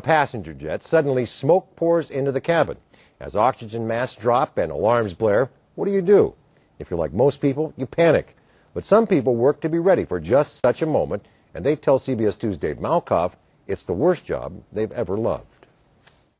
Passenger jet, suddenly smoke pours into the cabin. As oxygen masks drop and alarms blare, what do? If you're like most people, you panic. But some people work to be ready for just such a moment, and they tell CBS 2's Dave Malkoff it's the worst job they've ever loved.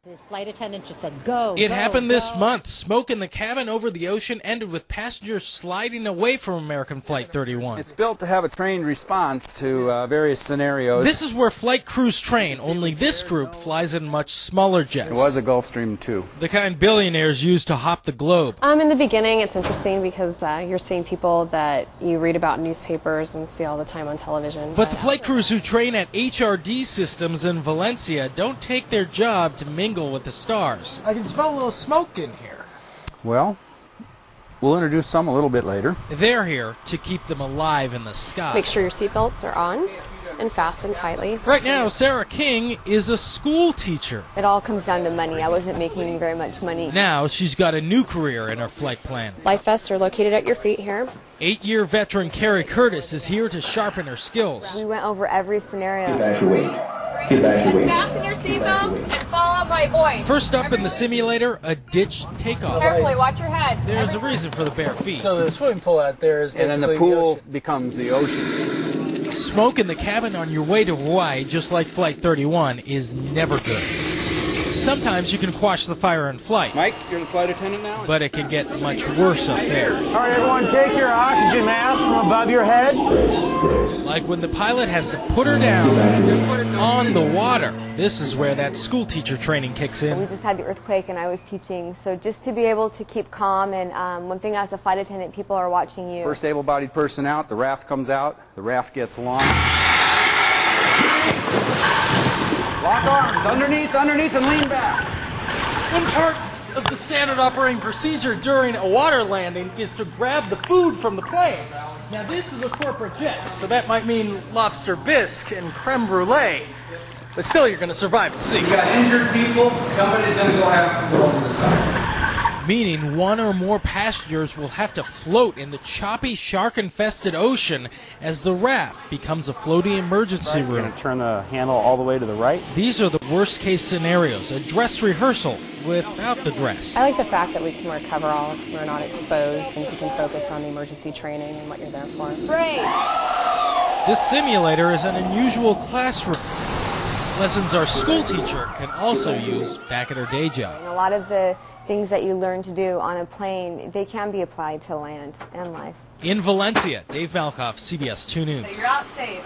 The flight attendant just said, go. It happened this month. Smoke in the cabin over the ocean ended with passengers sliding away from American Flight 31. It's built to have a trained response to various scenarios. This is where flight crews train, only this group flies in much smaller jets. It was a Gulfstream II. The kind billionaires use to hop the globe. In the beginning, it's interesting because you're seeing people that you read about in newspapers and see all the time on television. But the flight crews who train at HRD Systems in Valencia don't take their job to mingle with the stars. I can smell a little smoke in here. Well, we'll introduce some a little bit later. They're here to keep them alive in the sky. Make sure your seatbelts are on and fastened tightly. Right now, Sarah King is a school teacher. It all comes down to money. I wasn't making very much money. Now she's got a new career in her flight plan. Life vests are located at your feet here. 8-year veteran Carrie Curtis is here to sharpen her skills. We went over every scenario. Get back your weight. Get back your weight. Fasten your seatbelts and follow my voice. First up in the simulator, a ditch takeoff. Carefully, watch your head. There's a reason for the bare feet. So the swimming pool out there is and then the pool becomes the ocean. Smoke in the cabin on your way to Hawaii, just like Flight 31, is never good. Sometimes you can quash the fire in flight. Mike, you're the flight attendant now? But it can get much worse up there. All right, everyone, take your oxygen mask from above your head. Like when the pilot has to put her down on the water. This is where that school teacher training kicks in. We just had the earthquake and I was teaching, so just to be able to keep calm, and one thing as a flight attendant, people are watching you. First able-bodied person out, the raft comes out, the raft gets launched. Lock arms, underneath, and lean back. One part of the standard operating procedure during a water landing is to grab the food from the plane. Now this is a corporate jet, so that might mean lobster bisque and creme brulee. But still, you're going to survive at sea. You got injured people, somebody's going to go have to go over the side. Meaning one or more passengers will have to float in the choppy, shark-infested ocean as the raft becomes a floating emergency room. We're going to turn the handle all the way to the right. These are the worst-case scenarios, a dress rehearsal without the dress. I like the fact that we can wear coveralls, we're not exposed, and you can focus on the emergency training and what you're there for. Great! This simulator is an unusual classroom. Lessons our school teacher can also use back at her day job. A lot of the things that you learn to do on a plane, they can be applied to land and life. In Valencia, Dave Malkoff, CBS 2 News. So you're out safe.